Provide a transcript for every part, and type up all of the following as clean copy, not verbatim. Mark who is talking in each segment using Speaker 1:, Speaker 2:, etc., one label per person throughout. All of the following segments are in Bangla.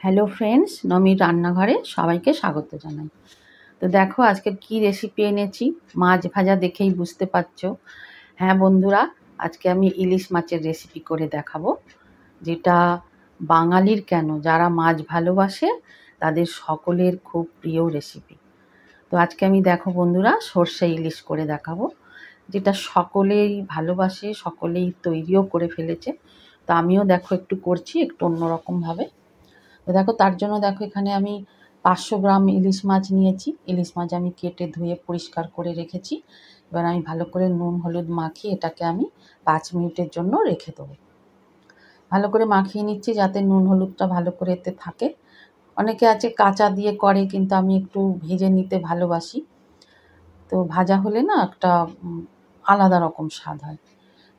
Speaker 1: হ্যালো ফ্রেন্ডস, নমির রান্নাঘরে সবাইকে স্বাগত জানাই। তো দেখো আজকে কি রেসিপি এনেছি, মাছ ভাজা দেখেই বুঝতে পারছো। হ্যাঁ বন্ধুরা, আজকে আমি ইলিশ মাছের রেসিপি করে দেখাবো, যেটা বাঙালির কেন, যারা মাছ ভালোবাসে তাদের সকলের খুব প্রিয় রেসিপি। তো আজকে আমি দেখো বন্ধুরা সর্ষে ইলিশ করে দেখাবো, যেটা সকলেই ভালোবাসে, সকলেই তৈরিও করে ফেলেছে। তো আমিও দেখো একটু করছি, একটু অন্যরকমভাবে। তো দেখো তার জন্য দেখো এখানে আমি 500 গ্রাম ইলিশ মাছ নিয়েছি। ইলিশ মাছ আমি কেটে ধুয়ে পরিষ্কার করে রেখেছি। এবার আমি ভালো করে নুন হলুদ মাখিয়ে এটাকে আমি 5 মিনিটের জন্য রেখে দেবো। ভালো করে মাখিয়ে নিচ্ছি যাতে নুন হলুদটা ভালো করে এতে থাকে। অনেকে আছে কাঁচা দিয়ে করে, কিন্তু আমি একটু ভেজে নিতে ভালোবাসি। তো ভাজা হলে না একটা আলাদা রকম স্বাদ হয়,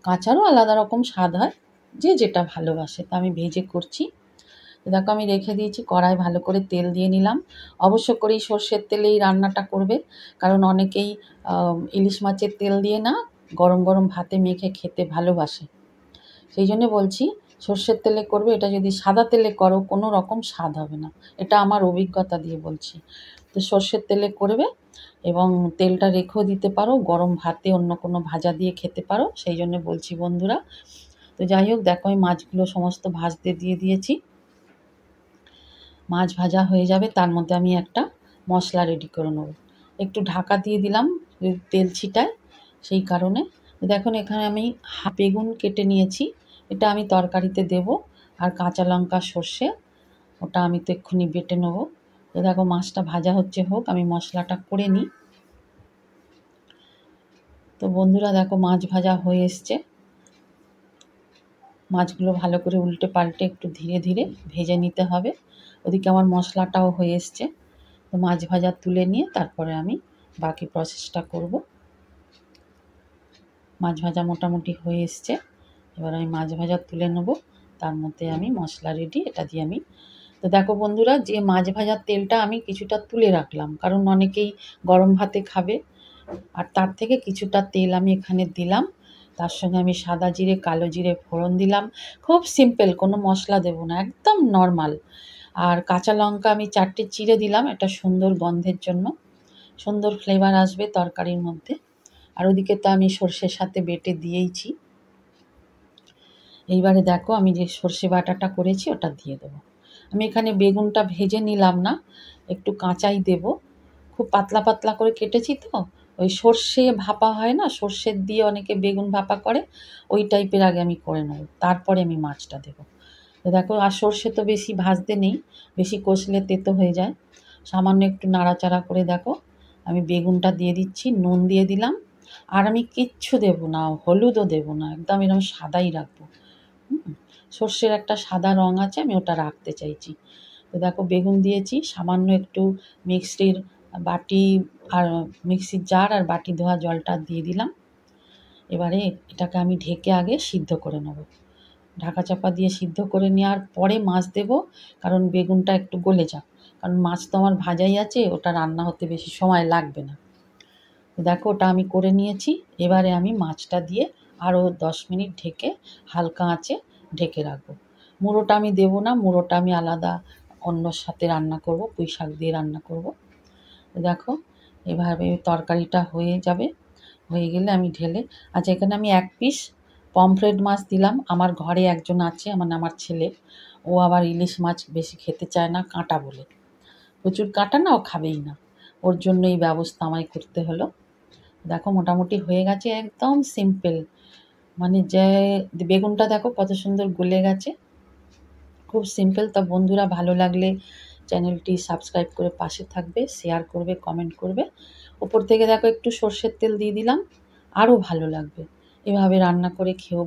Speaker 1: কাঁচারও আলাদা রকম স্বাদ হয়, যে যেটা ভালোবাসে। তো আমি ভেজে করছি। দেখো আমি রেখে দিয়েছি, কড়াই ভালো করে তেল দিয়ে নিলাম। অবশ্য করেই সর্ষের তেলেই রান্নাটা করবে, কারণ অনেকেই ইলিশ মাছের তেল দিয়ে না গরম গরম ভাতে মেখে খেতে ভালোবাসে। সেই জন্য বলছি সর্ষের তেলে করবে। এটা যদি সাদা তেলে করো কোনো রকম স্বাদ হবে না, এটা আমার অভিজ্ঞতা দিয়ে বলছি। তো সর্ষের তেলে করবে, এবং তেলটা রেখেও দিতে পারো, গরম ভাতে অন্য কোনো ভাজা দিয়ে খেতে পারো, সেই জন্য বলছি বন্ধুরা। তো যাই হোক, দেখো আমি মাছগুলো সমস্ত ভাজতে দিয়ে দিয়েছি। মাছ ভাজা হয়ে যাবে, তার মধ্যে আমি একটা মশলা রেডি করে নেব। একটু ঢাকা দিয়ে দিলাম তেল ছিটায়, সেই কারণে। দেখুন এখানে আমি বেগুন কেটে নিয়েছি, এটা আমি তরকারিতে দেব। আর কাঁচা লঙ্কা সর্ষে, ওটা আমি তো এক্ষুনি বেটে নেবো। তো দেখো মাছটা ভাজা হচ্ছে, হোক আমি মশলাটা করে নিই। তো বন্ধুরা দেখো মাছ ভাজা হয়ে এসছে। মাছগুলো ভালো করে উল্টে পাল্টে একটু ধীরে ধীরে ভেজে নিতে হবে। ওদিকে আমার মশলাটাও হয়ে এসছে। তো মাছ ভাজা তুলে নিয়ে তারপরে আমি বাকি প্রসেসটা করব। মাছ ভাজা মোটামুটি হয়ে এসছে, এবার আমি মাছ ভাজা তুলে নেব। তার মধ্যে আমি মশলা রেডি, এটা দিয়ে আমি। তো দেখো বন্ধুরা, যে মাছ ভাজার তেলটা আমি কিছুটা তুলে রাখলাম, কারণ অনেকেই গরম ভাতে খাবে, আর তার থেকে কিছুটা তেল আমি এখানে দিলাম। তার সঙ্গে আমি সাদা জিরে কালো জিরে ফোড়ন দিলাম। খুব সিম্পল, কোনো মশলা দেবো না, একদম নর্মাল। আর কাঁচা লঙ্কা আমি 4টে চিড়ে দিলাম, এটা সুন্দর গন্ধের জন্য, সুন্দর ফ্লেভার আসবে তরকারির মধ্যে। আর ওদিকে তো আমি সর্ষের সাথে বেটে দিয়েইছি। এইবারে দেখো আমি যে সর্ষে বাটাটা করেছি ওটা দিয়ে দেবো। আমি এখানে বেগুনটা ভেজে নিলাম না, একটু কাঁচাই দেব। খুব পাতলা পাতলা করে কেটেছি, তো ওই সর্ষে ভাপা হয় না, সর্ষের দিয়ে অনেকে বেগুন ভাপা করে, ওই টাইপের আগে আমি করে নেব, তারপরে আমি মাছটা দেবো। তো দেখো, আর সর্ষে তো বেশি ভাজতে নেই, বেশি কষলে তেতো হয়ে যায়। সামান্য একটু নাড়াচাড়া করে দেখো আমি বেগুনটা দিয়ে দিচ্ছি, নুন দিয়ে দিলাম। আর আমি কিচ্ছু দেবো না, হলুদও দেবো না, একদম এরকম সাদাই রাখবো। সর্ষের একটা সাদা রং আছে, আমি ওটা রাখতে চাইছি। তো দেখো বেগুন দিয়েছি, সামান্য একটু মিক্সির বাটি আর মিক্সির জার আর বাটি ধোয়া জলটা দিয়ে দিলাম। এবারে এটাকে আমি ঢেকে আগে সিদ্ধ করে নেব। ঢাকা চাপা দিয়ে সিদ্ধ করে নেওয়ার পরে মাছ দেব, কারণ বেগুনটা একটু গলে যাক, কারণ মাছ তো আমার ভাজাই আছে, ওটা রান্না হতে বেশি সময় লাগবে না। দেখো ওটা আমি করে নিয়েছি। এবারে আমি মাছটা দিয়ে আরও 10 মিনিট ঢেকে হালকা আঁচে ঢেকে রাখবো। মুড়োটা আমি দেবো না, মুড়োটা আমি আলাদা অন্যর সাথে রান্না করব, পুঁই শাক দিয়ে রান্না করব। দেখো এভাবে তরকারিটা হয়ে যাবে, হয়ে গেলে আমি ঢেলে। আচ্ছা, এখানে আমি 1 পিস পমফ্রেট মাছ দিলাম। আমার ঘরে একজন আছে, আমার ছেলে, ও আবার ইলিশ মাছ বেশি খেতে চায় না, কাঁটা বলে, প্রচুর কাঁটা না, ও খাবেই না, ওর জন্য এই ব্যবস্থা আমায় করতে হলো। দেখো মোটামুটি হয়ে গেছে, একদম সিম্পল। মানে যে বেগুনটা দেখো কত সুন্দর গলে গেছে, খুব সিম্পল। তা বন্ধুরা ভালো লাগলে চ্যানেলটি সাবস্ক্রাইব করে পাশে থাকবে, শেয়ার করবে, কমেন্ট করবে। ওপর থেকে দেখো একটু সর্ষের তেল দিয়ে দিলাম, আরও ভালো লাগবে। এভাবে রান্না করে খেও।